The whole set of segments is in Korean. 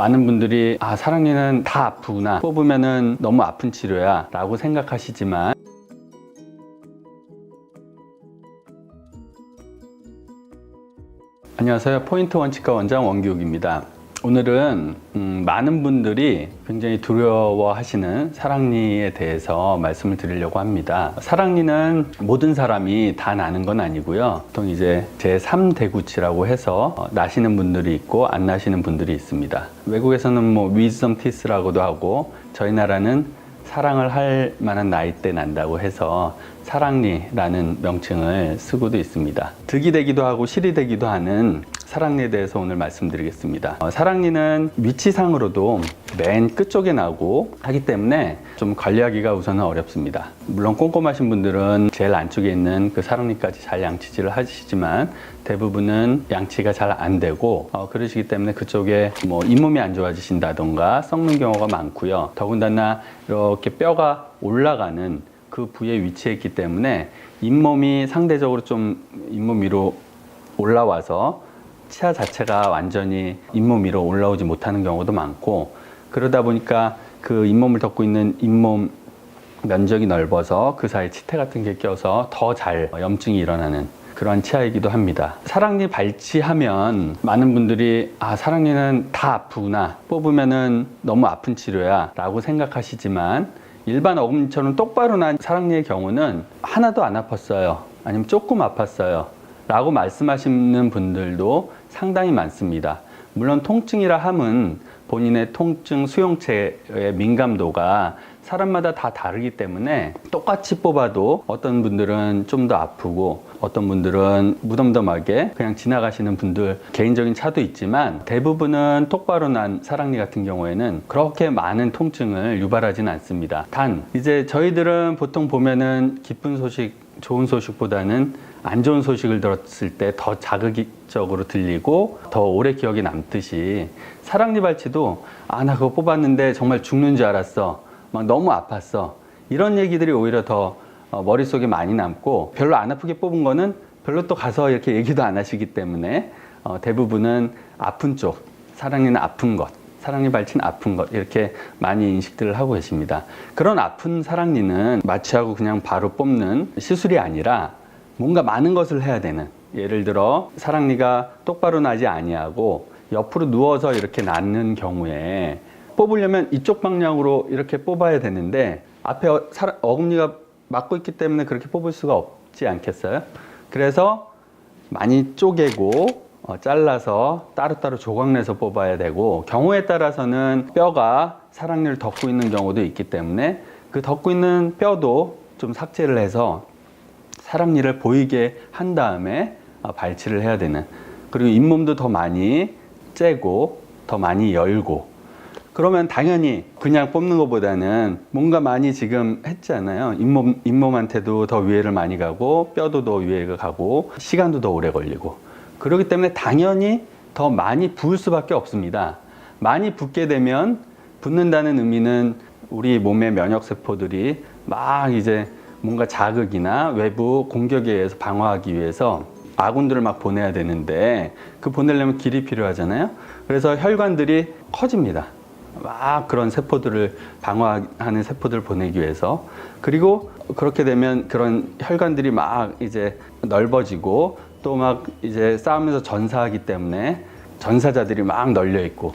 많은 분들이 사랑니는 다 아프구나, 뽑으면은 너무 아픈 치료야 라고 생각하시지만, 안녕하세요. 포인트 원치과 원장 원기욱입니다. 오늘은 많은 분들이 굉장히 두려워하시는 사랑니에 대해서 말씀을 드리려고 합니다. 사랑니는 모든 사람이 다 나는 건 아니고요. 보통 이제 제3대구치라고 해서 나시는 분들이 있고 안 나시는 분들이 있습니다. 외국에서는 wisdom teeth라고도 하고, 저희 나라는 사랑을 할 만한 나이 때 난다고 해서 사랑니라는 명칭을 쓰고도 있습니다. 득이 되기도 하고 실이 되기도 하는 사랑니에 대해서 오늘 말씀드리겠습니다. 사랑니는 위치상으로도 맨 끝쪽에 나고 하기 때문에 좀 관리하기가 우선은 어렵습니다. 물론 꼼꼼하신 분들은 제일 안쪽에 있는 그 사랑니까지 잘 양치질을 하시지만 대부분은 양치가 잘 안 되고 그러시기 때문에 그쪽에 잇몸이 안 좋아지신다던가 썩는 경우가 많고요. 더군다나 이렇게 뼈가 올라가는 그 부위에 위치해 있기 때문에 잇몸이 상대적으로 좀 잇몸 위로 올라와서 치아 자체가 완전히 잇몸 위로 올라오지 못하는 경우도 많고, 그러다 보니까 그 잇몸을 덮고 있는 잇몸 면적이 넓어서 그 사이에 치태 같은 게 껴서 더 잘 염증이 일어나는 그런 치아이기도 합니다. 사랑니 발치하면 많은 분들이 사랑니는 다 아프구나, 뽑으면은 너무 아픈 치료야 라고 생각하시지만, 일반 어금니처럼 똑바로 난 사랑니의 경우는 하나도 안 아팠어요, 아니면 조금 아팠어요 라고 말씀하시는 분들도 상당히 많습니다. 물론 통증이라 함은 본인의 통증 수용체의 민감도가 사람마다 다 다르기 때문에 똑같이 뽑아도 어떤 분들은 좀 더 아프고 어떤 분들은 무덤덤하게 그냥 지나가시는 분들, 개인적인 차도 있지만 대부분은 똑바로 난 사랑니 같은 경우에는 그렇게 많은 통증을 유발하지는 않습니다. 단 이제 저희들은 보통 보면은 기쁜 소식, 좋은 소식보다는 안 좋은 소식을 들었을 때 더 자극적으로 들리고 더 오래 기억에 남듯이, 사랑니 발치도 나 그거 뽑았는데 정말 죽는 줄 알았어, 막 너무 아팠어, 이런 얘기들이 오히려 더 머릿속에 많이 남고, 별로 안 아프게 뽑은 거는 별로 또 가서 이렇게 얘기도 안 하시기 때문에 대부분은 아픈 쪽, 사랑니는 아픈 것, 사랑니 발치는 아픈 것, 이렇게 많이 인식들을 하고 계십니다. 그런 아픈 사랑니는 마취하고 그냥 바로 뽑는 시술이 아니라 뭔가 많은 것을 해야 되는, 예를 들어 사랑니가 똑바로 나지 아니하고 옆으로 누워서 이렇게 낳는 경우에 뽑으려면 이쪽 방향으로 이렇게 뽑아야 되는데 앞에 어금니가 막고 있기 때문에 그렇게 뽑을 수가 없지 않겠어요? 그래서 많이 쪼개고 잘라서 따로따로 조각내서 뽑아야 되고, 경우에 따라서는 뼈가 사랑니를 덮고 있는 경우도 있기 때문에 그 덮고 있는 뼈도 좀 삭제를 해서 사랑니를 보이게 한 다음에 발치를 해야 되는, 그리고 잇몸도 더 많이 째고 더 많이 열고, 그러면 당연히 그냥 뽑는 것보다는 뭔가 많이 지금 했잖아요. 잇몸한테도 더 위해를 많이 가고 뼈도 더 위해가 가고 시간도 더 오래 걸리고, 그렇기 때문에 당연히 더 많이 부을 수밖에 없습니다. 많이 붓게 되면, 붓는다는 의미는 우리 몸의 면역세포들이 막 이제 뭔가 자극이나 외부 공격에 의해서 방어하기 위해서 아군들을 막 보내야 되는데, 그 보내려면 길이 필요하잖아요. 그래서 혈관들이 커집니다. 막 그런 세포들을 방어하는 세포들을 보내기 위해서. 그리고 그렇게 되면 그런 혈관들이 막 이제 넓어지고 또 막 이제 싸우면서 전사하기 때문에 전사자들이 막 널려 있고,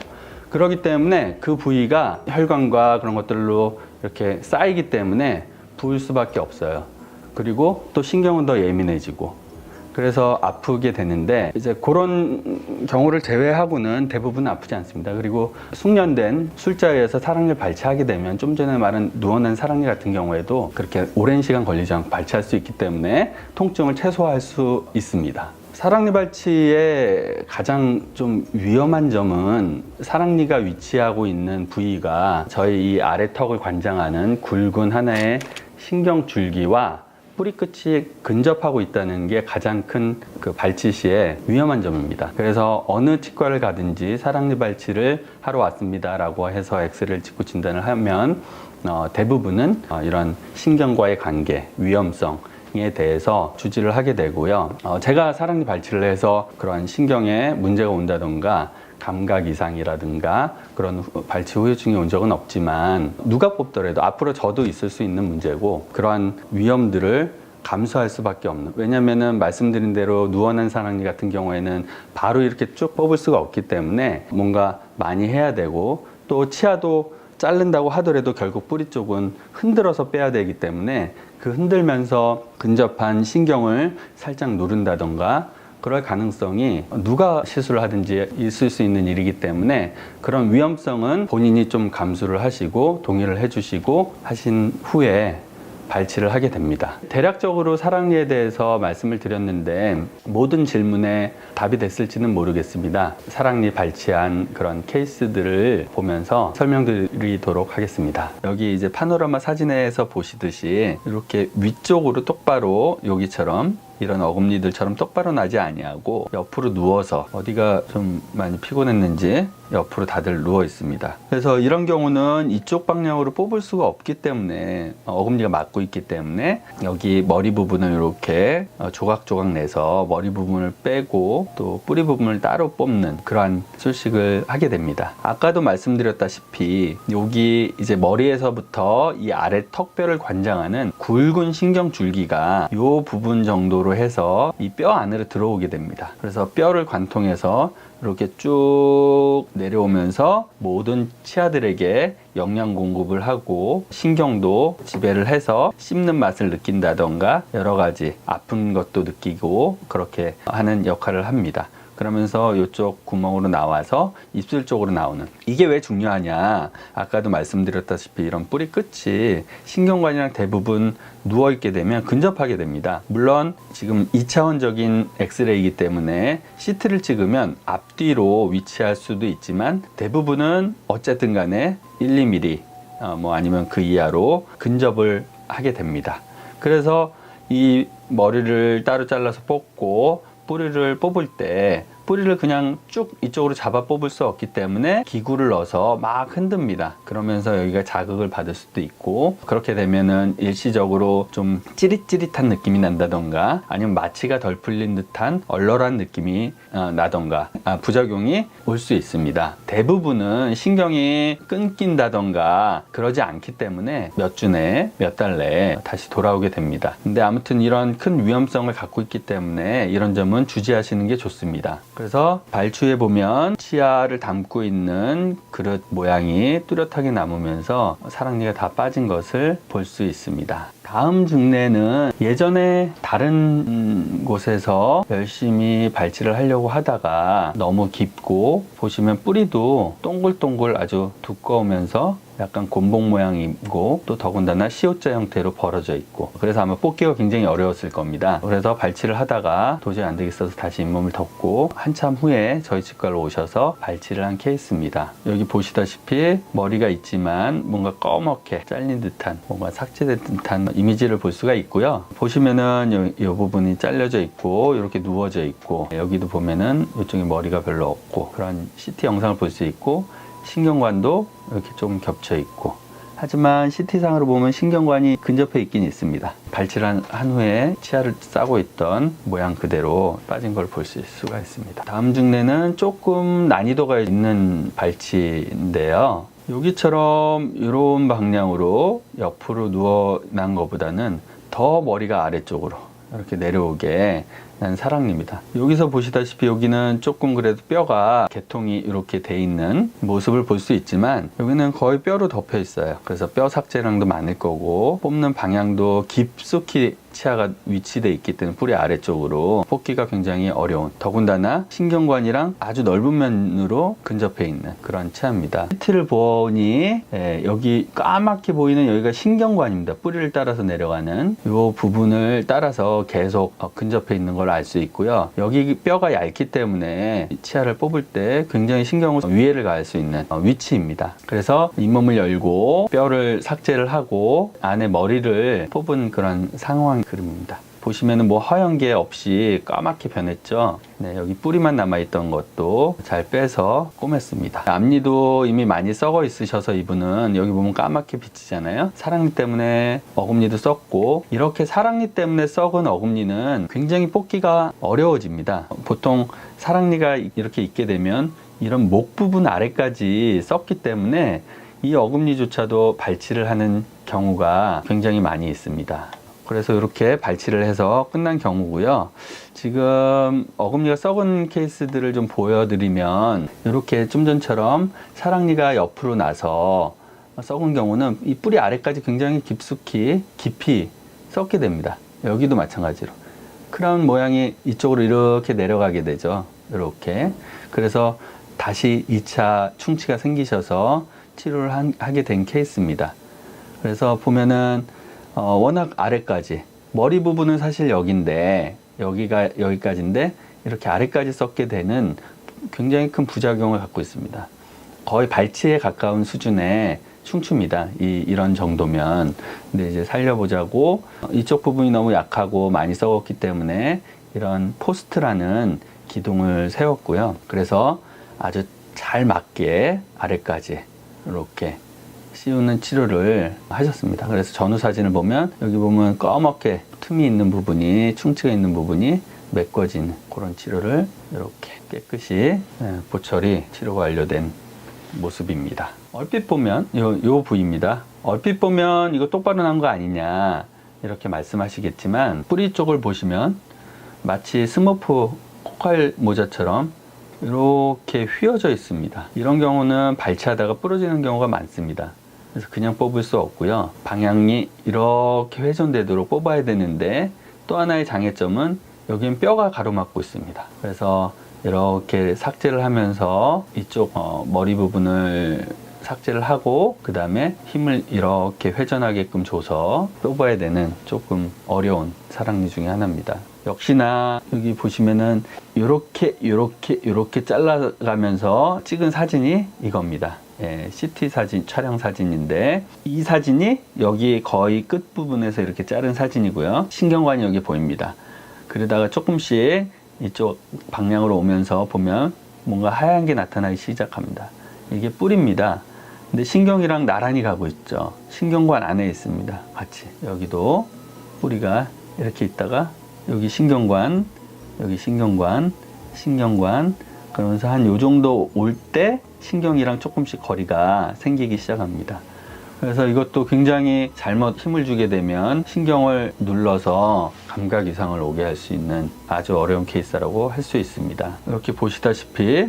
그렇기 때문에 그 부위가 혈관과 그런 것들로 이렇게 쌓이기 때문에 부을 수밖에 없어요. 그리고 또 신경은 더 예민해지고, 그래서 아프게 되는데, 이제 그런 경우를 제외하고는 대부분 아프지 않습니다. 그리고 숙련된 술자에서 사랑니를 발치하게 되면, 좀 전에 말한 누워난 사랑니 같은 경우에도 그렇게 오랜 시간 걸리지 않고 발치할 수 있기 때문에 통증을 최소화할 수 있습니다. 사랑니 발치의 가장 좀 위험한 점은, 사랑니가 위치하고 있는 부위가 저희 이 아래턱을 관장하는 굵은 하나의 신경줄기와 뿌리 끝이 근접하고 있다는 게 가장 큰 그 발치 시의 위험한 점입니다. 그래서 어느 치과를 가든지 사랑니 발치를 하러 왔습니다 라고 해서 엑스레이를 찍고 진단을 하면 대부분은 이런 신경과의 관계, 위험성에 대해서 주지를 하게 되고요. 제가 사랑니 발치를 해서 그런 신경에 문제가 온다던가 감각 이상이라든가 그런 발치 후유증이 온 적은 없지만 누가 뽑더라도 앞으로 저도 있을 수 있는 문제고 그러한 위험들을 감수할 수밖에 없는, 왜냐면은 말씀드린 대로 누워난 사랑니 같은 경우에는 바로 이렇게 쭉 뽑을 수가 없기 때문에 뭔가 많이 해야 되고, 또 치아도 자른다고 하더라도 결국 뿌리 쪽은 흔들어서 빼야 되기 때문에 그 흔들면서 근접한 신경을 살짝 누른다던가 그럴 가능성이 누가 시술을 하든지 있을 수 있는 일이기 때문에 그런 위험성은 본인이 좀 감수를 하시고 동의를 해주시고 하신 후에 발치를 하게 됩니다. 대략적으로 사랑니에 대해서 말씀을 드렸는데 모든 질문에 답이 됐을지는 모르겠습니다. 사랑니 발치한 그런 케이스들을 보면서 설명드리도록 하겠습니다. 여기 이제 파노라마 사진에서 보시듯이 이렇게 위쪽으로 똑바로 여기처럼 이런 어금니들처럼 똑바로 나지 아니하고 옆으로 누워서 어디가 좀 많이 피곤했는지 옆으로 다들 누워 있습니다. 그래서 이런 경우는 이쪽 방향으로 뽑을 수가 없기 때문에 어금니가 막고 있기 때문에 여기 머리 부분을 이렇게 조각조각 내서 머리 부분을 빼고 또 뿌리 부분을 따로 뽑는 그러한 수식을 하게 됩니다. 아까도 말씀드렸다시피 여기 이제 머리에서부터 이 아래 턱뼈를 관장하는 굵은 신경줄기가 이 부분 정도로 해서 이 뼈 안으로 들어오게 됩니다. 그래서 뼈를 관통해서 이렇게 쭉 내려오면서 모든 치아들에게 영양 공급을 하고 신경도 지배를 해서 씹는 맛을 느낀다던가 여러 가지 아픈 것도 느끼고 그렇게 하는 역할을 합니다. 그러면서 이쪽 구멍으로 나와서 입술 쪽으로 나오는, 이게 왜 중요하냐, 아까도 말씀드렸다시피 이런 뿌리 끝이 신경관이랑 대부분 누워있게 되면 근접하게 됩니다. 물론 지금 2차원적인 엑스레이이기 때문에 CT를 찍으면 앞뒤로 위치할 수도 있지만 대부분은 어쨌든 간에 1, 2mm 뭐 아니면 그 이하로 근접을 하게 됩니다. 그래서 이 머리를 따로 잘라서 뽑고 뿌리를 뽑을 때 뿌리를 그냥 쭉 이쪽으로 잡아 뽑을 수 없기 때문에 기구를 넣어서 막 흔듭니다. 그러면서 여기가 자극을 받을 수도 있고, 그렇게 되면은 일시적으로 좀 찌릿찌릿한 느낌이 난다던가 아니면 마취가 덜 풀린 듯한 얼얼한 느낌이 나던가 부작용이 올 수 있습니다. 대부분은 신경이 끊긴다던가 그러지 않기 때문에 몇 주 내, 몇 달 내에 다시 돌아오게 됩니다. 근데 아무튼 이런 큰 위험성을 갖고 있기 때문에 이런 점은 주의하시는 게 좋습니다. 그래서 발추에 보면 치아를 담고 있는 그릇 모양이 뚜렷하게 남으면서 사랑니가 다 빠진 것을 볼 수 있습니다. 다음 증례는 예전에 다른 곳에서 열심히 발치를 하려고 하다가 너무 깊고, 보시면 뿌리도 동글동글 아주 두꺼우면서 약간 곤봉 모양이고 또 더군다나 C자 형태로 벌어져 있고, 그래서 아마 뽑기가 굉장히 어려웠을 겁니다. 그래서 발치를 하다가 도저히 안 되겠어서 다시 잇몸을 덮고 한참 후에 저희 치과로 오셔서 발치를 한 케이스입니다. 여기 보시다시피 머리가 있지만 뭔가 검게 잘린 듯한, 뭔가 삭제된 듯한 이미지를 볼 수가 있고요. 보시면은 이 부분이 잘려져 있고 이렇게 누워져 있고, 여기도 보면은 이쪽에 머리가 별로 없고 그런 CT 영상을 볼 수 있고, 신경관도 이렇게 좀 겹쳐 있고, 하지만 CT상으로 보면 신경관이 근접해 있긴 있습니다. 발치를 한 후에 치아를 싸고 있던 모양 그대로 빠진 걸 볼 수가 있습니다. 다음 증례는 조금 난이도가 있는 발치인데요. 여기처럼 이런 방향으로 옆으로 누워 난 것보다는 더 머리가 아래쪽으로 이렇게 내려오게 난 사랑니입니다. 여기서 보시다시피 여기는 조금 그래도 뼈가 개통이 이렇게 돼 있는 모습을 볼 수 있지만 여기는 거의 뼈로 덮여 있어요. 그래서 뼈 삭제량도 많을 거고 뽑는 방향도 깊숙이 치아가 위치되어 있기 때문에 뿌리 아래쪽으로 뽑기가 굉장히 어려운, 더군다나 신경관이랑 아주 넓은 면으로 근접해 있는 그런 치아입니다. CT를 보니 여기 까맣게 보이는 여기가 신경관입니다. 뿌리를 따라서 내려가는 이 부분을 따라서 계속 근접해 있는 걸 알 수 있고요. 여기 뼈가 얇기 때문에 치아를 뽑을 때 굉장히 신경을 위해를 가할 수 있는 위치입니다. 그래서 잇몸을 열고 뼈를 삭제를 하고 안에 머리를 뽑은 그런 상황 그림입니다. 보시면은 뭐 하얀 게 없이 까맣게 변했죠. 네, 여기 뿌리만 남아있던 것도 잘 빼서 꼬맸습니다. 앞니도 이미 많이 썩어 있으셔서 이분은 여기 보면 까맣게 비치잖아요. 사랑니 때문에 어금니도 썩고, 이렇게 사랑니 때문에 썩은 어금니는 굉장히 뽑기가 어려워집니다. 보통 사랑니가 이렇게 있게 되면 이런 목 부분 아래까지 썼기 때문에 이 어금니조차도 발치를 하는 경우가 굉장히 많이 있습니다. 그래서 이렇게 발치를 해서 끝난 경우고요. 지금 어금니가 썩은 케이스들을 좀 보여드리면 이렇게 좀 전처럼 사랑니가 옆으로 나서 썩은 경우는 이 뿌리 아래까지 굉장히 깊이 썩게 됩니다. 여기도 마찬가지로 크라운 모양이 이쪽으로 이렇게 내려가게 되죠. 이렇게. 그래서 다시 2차 충치가 생기셔서 치료를 하게 된 케이스입니다. 그래서 보면은 워낙 아래까지, 머리 부분은 사실 여기인데 여기까지인데 이렇게 아래까지 썩게 되는 굉장히 큰 부작용을 갖고 있습니다. 거의 발치에 가까운 수준의 충치입니다. 이런 정도면. 근데 이제 살려보자고 이쪽 부분이 너무 약하고 많이 썩었기 때문에 이런 포스트라는 기둥을 세웠고요. 그래서 아주 잘 맞게 아래까지 이렇게 씌우는 치료를 하셨습니다. 그래서 전후 사진을 보면 여기 보면 검게 틈이 있는 부분이, 충치가 있는 부분이 메꿔진 그런 치료를 이렇게 깨끗이 보철이 치료가 완료된 모습입니다. 얼핏 보면 요 부위입니다. 얼핏 보면 이거 똑바로 난 거 아니냐 이렇게 말씀하시겠지만 뿌리 쪽을 보시면 마치 스머프 코칼 모자처럼 이렇게 휘어져 있습니다. 이런 경우는 발치하다가 부러지는 경우가 많습니다. 그래서 그냥 뽑을 수 없고요. 방향이 이렇게 회전되도록 뽑아야 되는데 또 하나의 장애점은 여기는 뼈가 가로막고 있습니다. 그래서 이렇게 삭제를 하면서 이쪽 머리 부분을 삭제를 하고 그 다음에 힘을 이렇게 회전하게끔 줘서 뽑아야 되는 조금 어려운 사랑니 중에 하나입니다. 역시나 여기 보시면은 이렇게 잘라가면서 찍은 사진이 이겁니다. CT 사진, 촬영 사진인데 이 사진이 여기 거의 끝 부분에서 이렇게 자른 사진이고요. 신경관이 여기 보입니다. 그러다가 조금씩 이쪽 방향으로 오면서 보면 뭔가 하얀 게 나타나기 시작합니다. 이게 뿔입니다. 근데 신경이랑 나란히 가고 있죠. 신경관 안에 있습니다. 같이. 여기도 뿌리가 이렇게 있다가 여기 신경관, 여기 신경관, 그러면서 한 요 정도 올 때 신경이랑 조금씩 거리가 생기기 시작합니다. 그래서 이것도 굉장히 잘못 힘을 주게 되면 신경을 눌러서 감각 이상을 오게 할 수 있는 아주 어려운 케이스라고 할 수 있습니다. 이렇게 보시다시피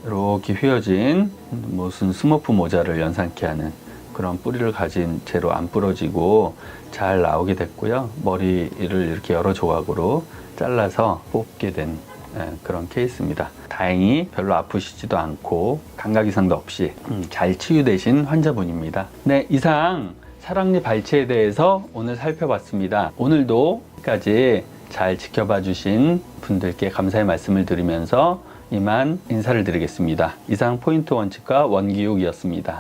이렇게 휘어진 무슨 스머프 모자를 연상케 하는 그런 뿌리를 가진 채로 안 부러지고 잘 나오게 됐고요. 머리를 이렇게 여러 조각으로 잘라서 뽑게 된 그런 케이스입니다. 다행히 별로 아프시지도 않고 감각 이상도 없이 잘 치유되신 환자분입니다. 네, 이상 사랑니 발치에 대해서 오늘 살펴봤습니다. 오늘도 끝까지 잘 지켜봐 주신 분들께 감사의 말씀을 드리면서 이만 인사를 드리겠습니다. 이상 포인트 원칙과 원기욱이었습니다.